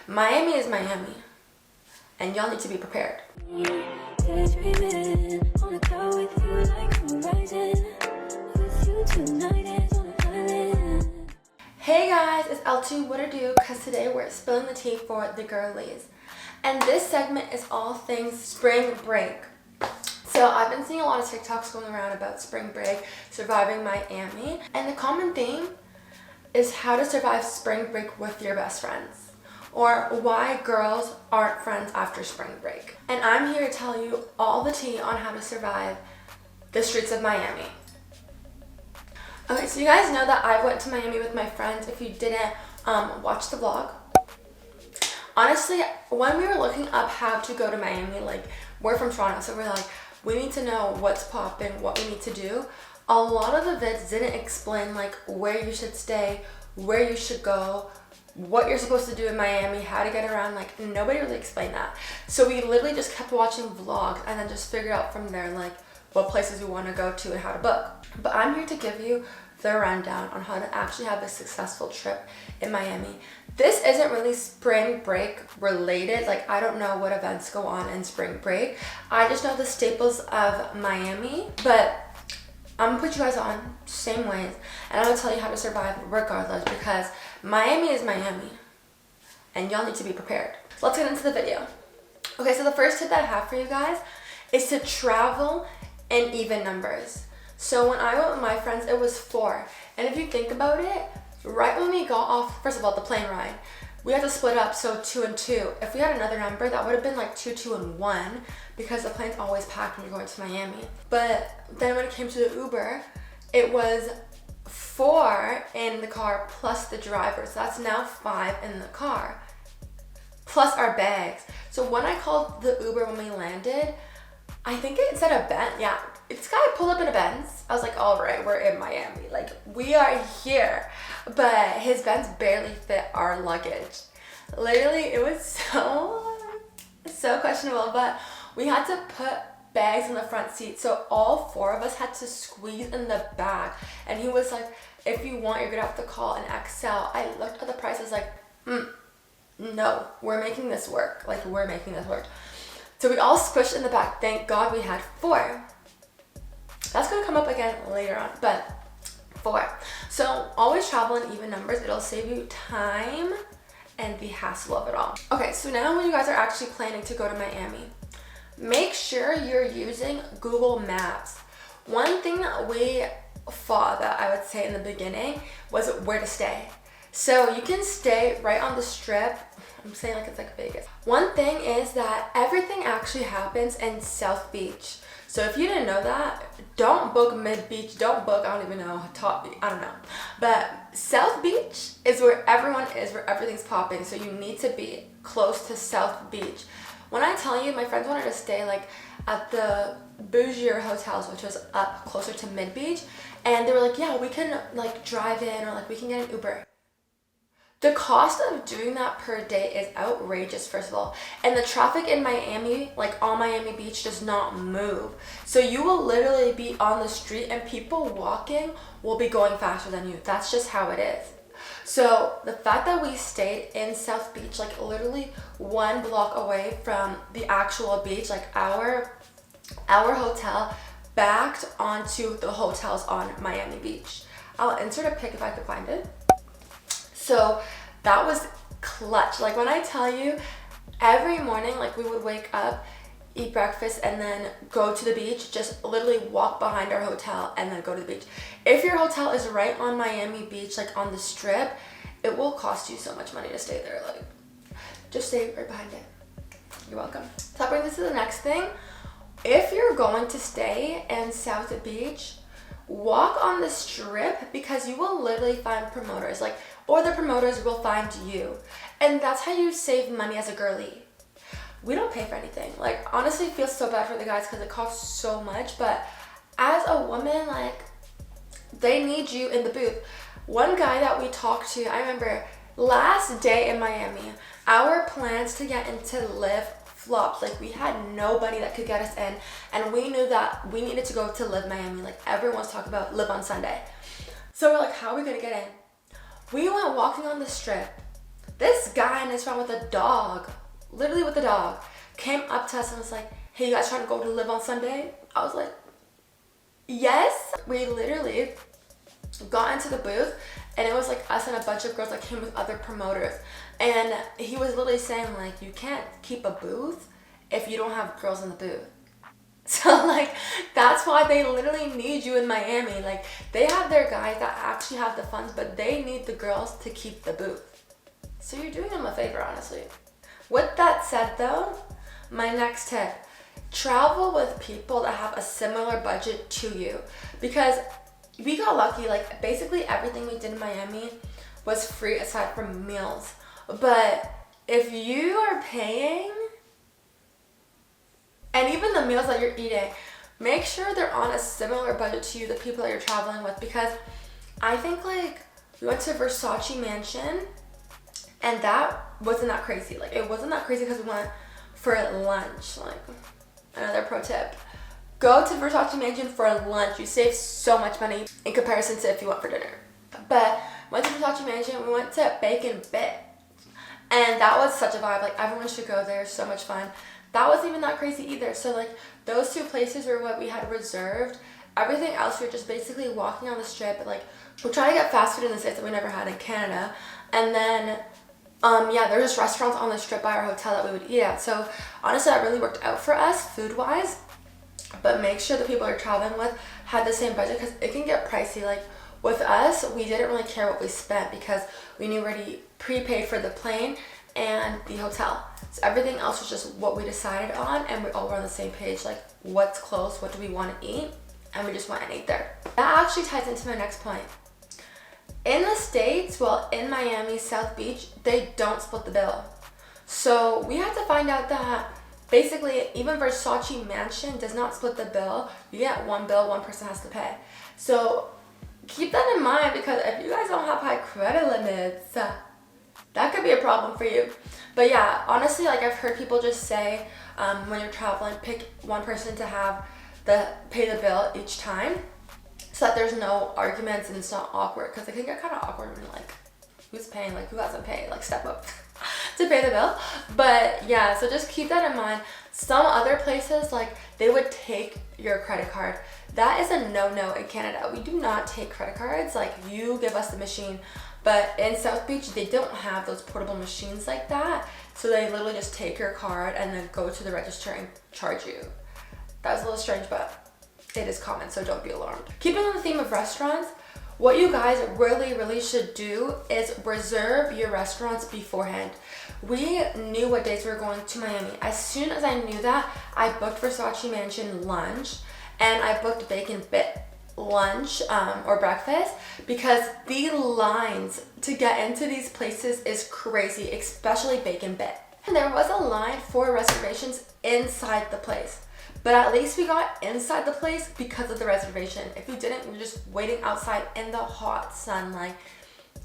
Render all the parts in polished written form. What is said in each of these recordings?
Miami is Miami, and y'all need to be prepared. Hey guys, it's L2 What to Do, because today we're spilling the tea for the girlies. And this segment is all things spring break. So I've been seeing a lot of TikToks going around about spring break, surviving Miami, and the common theme is how to survive spring break with your best friends, or why girls aren't friends after spring break. And I'm here to tell you all the tea on how to survive the streets of Miami. Okay, so you guys know that I went to Miami with my friends. If you didn't watch the vlog, honestly, when we were looking up how to go to Miami, like, we're from Toronto, so we're like, we need to know what's popping, what we need to do. A lot of the vids didn't explain like where you should stay, where you should go, what you're supposed to do in Miami, how to get around. Like, nobody really explained that. So we literally just kept watching vlogs and then just figured out from there like what places we want to go to and how to book. But I'm here to give you the rundown on how to actually have a successful trip in Miami. This isn't really spring break related. Like, I don't know what events go on in spring break. I just know the staples of Miami, but I'm gonna put you guys on same ways, and I'm gonna tell you how to survive regardless, because Miami is Miami and y'all need to be prepared. So let's get into the video. Okay, so the first tip that I have for you guys is to travel in even numbers. So when I went with my friends, it was 4. And if you think about it, right when we got off, first of all, the plane ride, we had to split up, so 2 and 2. If we had another number, that would have been like 2, 2, and 1, because the plane's always packed when you're going to Miami. But then when it came to the Uber, it was 4 in the car plus the driver. So that's now 5 in the car, plus our bags. So when I called the Uber when we landed, I think it said a Benz. Yeah, this guy pulled up in a Benz. I was like, all right, we're in Miami. Like, we are here. But his Benz barely fit our luggage. Literally, it was so questionable. But we had to put bags in the front seat. So all 4 of us had to squeeze in the back. And he was like, if you want, you're going to have to call an XL. I looked at the prices like, no, we're making this work. Like, we're making this work. So we all squished in the back. Thank God we had 4. That's going to come up again later on, but 4. So always travel in even numbers. It'll save you time and the hassle of it all. Okay, so now when you guys are actually planning to go to Miami, make sure you're using Google Maps. One thing that we fought, that I would say in the beginning, was where to stay. So you can stay right on the Strip. I'm saying like it's like Vegas. One thing is that everything actually happens in South Beach. So if you didn't know that, don't book Mid Beach, don't book, I don't even know, Top Beach, I don't know. But South Beach is where everyone is, where everything's popping. So you need to be close to South Beach. When I tell you, my friends wanted to stay like at the bougier hotels, which was up closer to Mid Beach. And they were like, yeah, we can like drive in, or like we can get an Uber. The cost of doing that per day is outrageous, first of all. And the traffic in Miami, like on Miami Beach, does not move. So you will literally be on the street and people walking will be going faster than you. That's just how it is. So the fact that we stayed in South Beach, like literally 1 block away from the actual beach, like our hotel backed onto the hotels on Miami Beach. I'll insert a pic if I could find it. So that was clutch. Like, when I tell you, every morning, like, we would wake up, eat breakfast, and then go to the beach, just literally walk behind our hotel and then go to the beach. If your hotel is right on Miami Beach, like on the Strip, it will cost you so much money to stay there. Like, just stay right behind it. You're welcome. So that brings us to the next thing. If you're going to stay in South Beach, walk on the Strip, because you will literally find promoters, like, or the promoters will find you. And that's how you save money as a girly. We don't pay for anything. Like, honestly, it feels so bad for the guys because it costs so much. But as a woman, like, they need you in the booth. One guy that we talked to, I remember last day in Miami, our plans to get into Live flopped. Like, we had nobody that could get us in, and we knew that we needed to go to Live Miami. Like, everyone's talking about Live on Sunday. So we're like, how are we gonna get in? We went walking on the Strip This guy and his friend with a dog, literally with a dog, came up to us and was like, hey, you guys trying to go to Live on Sunday? I was like, yes. We literally got into the booth and it was like us and a bunch of girls that came with other promoters. And he was literally saying like, you can't keep a booth if you don't have girls in the booth. So like, that's why they literally need you in Miami. Like, they have their guys that actually have the funds, but they need the girls to keep the booth. So you're doing them a favor, honestly. With that said though, my next tip, travel with people that have a similar budget to you. Because we got lucky, like basically everything we did in Miami was free aside from meals. But if you are paying, and even the meals that you're eating, make sure they're on a similar budget to you, the people that you're traveling with. Because I think like we went to Versace Mansion and that wasn't that crazy. Like it wasn't that crazy because we went for lunch. Like another pro tip, go to Versace Mansion for lunch. You save so much money in comparison to if you went for dinner. But went to Versace Mansion, we went to Bacon Bit. And that was such a vibe. Like everyone should go there, so much fun. That wasn't even that crazy either. So like those two places were what we had reserved. Everything else we are just basically walking on the strip. Like we're trying to get fast food in the States that we never had in Canada. And then yeah, there's just restaurants on the strip by our hotel that we would eat at. So honestly, that really worked out for us food wise. But make sure the people you're traveling with had the same budget because it can get pricey. Like with us, we didn't really care what we spent because we knew we already prepaid for the plane and the hotel. So everything else was just what we decided on, and we all were on the same page, like what's close, what do we want to eat, and we just went and ate there. That actually ties into my next point. In the States, well, in Miami, South Beach, they don't split the bill. So we had to find out that basically even Versace Mansion does not split the bill. You get one bill, one person has to pay. So keep that in mind because if you guys don't have high credit limits, that could be a problem for you. But yeah, honestly, like I've heard people just say when you're traveling, pick one person to have pay the bill each time so that there's no arguments and it's not awkward, because it can get kind of awkward when you're like, who's paying, like who hasn't paid, like step up to pay the bill. But yeah, so just keep that in mind. Some other places, like they would take your credit card. That is a no-no in Canada. We do not take credit cards. Like you give us the machine. But in South Beach, they don't have those portable machines like that. So they literally just take your card and then go to the register and charge you. That's a little strange, but it is common, so don't be alarmed. Keeping on the theme of restaurants, what you guys really should do is reserve your restaurants beforehand. We knew what days we were going to Miami. As soon as I knew that, I booked Versace Mansion lunch and I booked Bacon Bit lunch or breakfast, because the lines to get into these places is crazy, especially Bacon Bit. And there was a line for reservations inside the place, but at least we got inside the place because of the reservation. If we didn't, we were just waiting outside in the hot sun. Like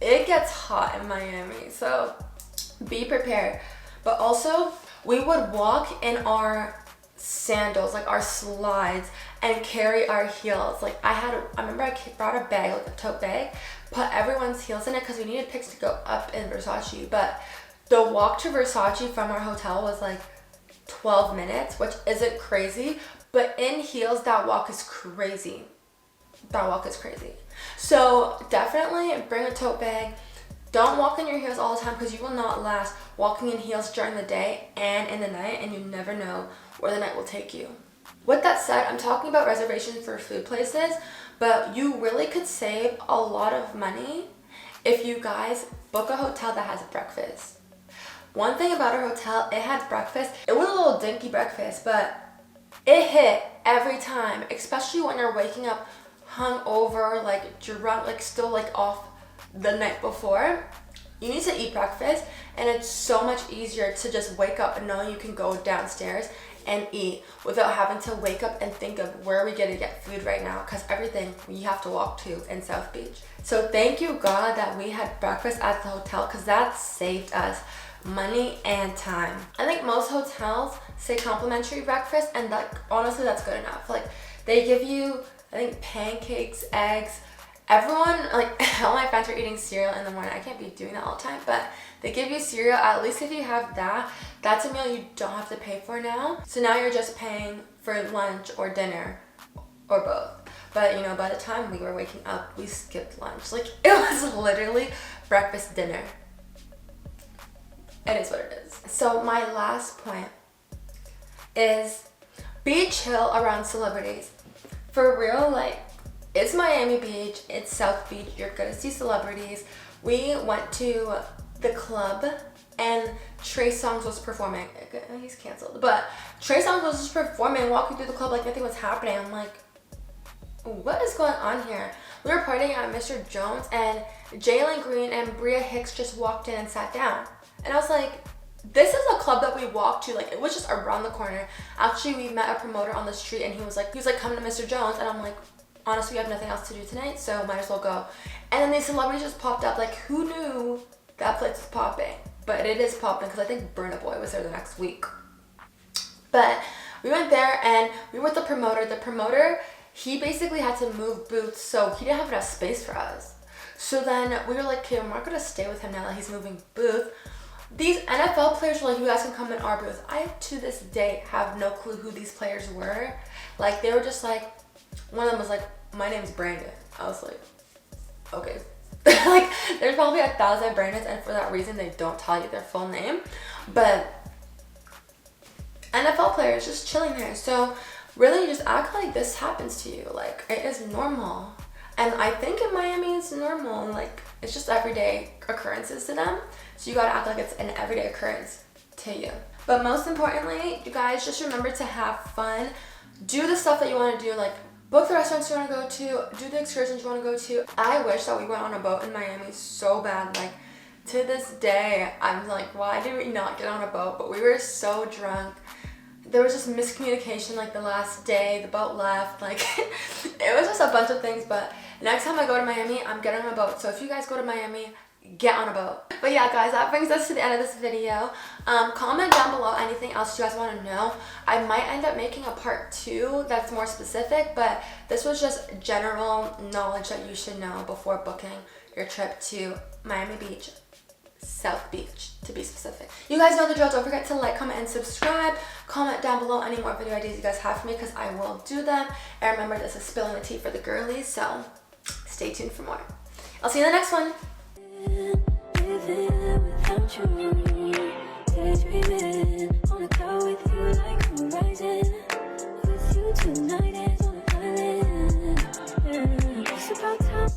it gets hot in Miami, so be prepared. But also we would walk in our sandals, like our slides, and carry our heels. Like I remember I brought a bag, like a tote bag, put everyone's heels in it because we needed picks to go up in Versace. But the walk to Versace from our hotel was like 12 minutes, which isn't crazy, but in heels, that walk is crazy. That walk is crazy. So definitely bring a tote bag. Don't walk in your heels all the time because you will not last walking in heels during the day and in the night, and you never know where the night will take you. With that said, I'm talking about reservations for food places, but you really could save a lot of money if you guys book a hotel that has breakfast. One thing about our hotel, it had breakfast. It was a little dinky breakfast, but it hit every time, especially when you're waking up hungover, like drunk, like still like off the night before. You need to eat breakfast, and it's so much easier to just wake up and know you can go downstairs and eat without having to wake up and think of where are we going to get food right now, because everything we have to walk to in South Beach. So thank you God that we had breakfast at the hotel, because that saved us money and time. I think most hotels say complimentary breakfast, and that honestly that's good enough. Like they give you, I think, pancakes, eggs, everyone, like all my friends are eating cereal in the morning. I can't be doing that all the time, but they give you cereal. At least if you have that, that's a meal you don't have to pay for now. So now you're just paying for lunch or dinner or both. But you know, by the time we were waking up, we skipped lunch. Like it was literally breakfast, dinner. It is what it is. So my last point is be chill around celebrities. For real, like, it's Miami Beach, it's South Beach, you're gonna see celebrities. We went to the club and Trey Songz was performing. He's canceled, but Trey Songz was just performing, walking through the club like nothing was happening. I'm like, what is going on here? We were partying at Mr. Jones and Jalen Green and Bria Hicks just walked in and sat down. And I was like, this is a club that we walked to, like it was just around the corner. Actually, we met a promoter on the street and he was like, come to Mr. Jones, and I'm like, honestly, we have nothing else to do tonight, so might as well go. And then these celebrities just popped up. Like, who knew that place was popping? But it is popping because I think Burna Boy was there the next week. But we went there and we were with the promoter. The promoter, he basically had to move booths, so he didn't have enough space for us. So then we were like, okay, we're not gonna stay with him now that he's moving booth. These NFL players were like, you guys can come in our booth. I, to this day, have no clue who these players were. Like, they were just like, one of them was like, my name's Brandon. I was like, okay. Like, there's probably 1,000 Brandons, and for that reason, they don't tell you their full name. But NFL players just chilling there. So really, just act like this happens to you. Like, it is normal. And I think in Miami, it's normal. Like, it's just everyday occurrences to them. So you gotta act like it's an everyday occurrence to you. But most importantly, you guys just remember to have fun. Do the stuff that you wanna do, like book the restaurants you wanna go to, do the excursions you wanna go to. I wish that we went on a boat in Miami so bad. Like, to this day, I'm like, why did we not get on a boat? But we were so drunk. There was just miscommunication, like the last day, the boat left, like it was just a bunch of things. But next time I go to Miami, I'm getting on a boat. So if you guys go to Miami, get on a boat. But yeah, guys, that brings us to the end of this video. Comment down below anything else you guys want to know. I might end up making a part 2 that's more specific, but this was just general knowledge that you should know before booking your trip to Miami Beach, South Beach to be specific. You guys know the drill. Don't forget to like, comment, and subscribe. Comment down below any more video ideas you guys have for me, because I will do them. And remember, this is spilling the tea for the girlies, so stay tuned for more. I'll see you in the next one. With you tonight is on an island. It's about time.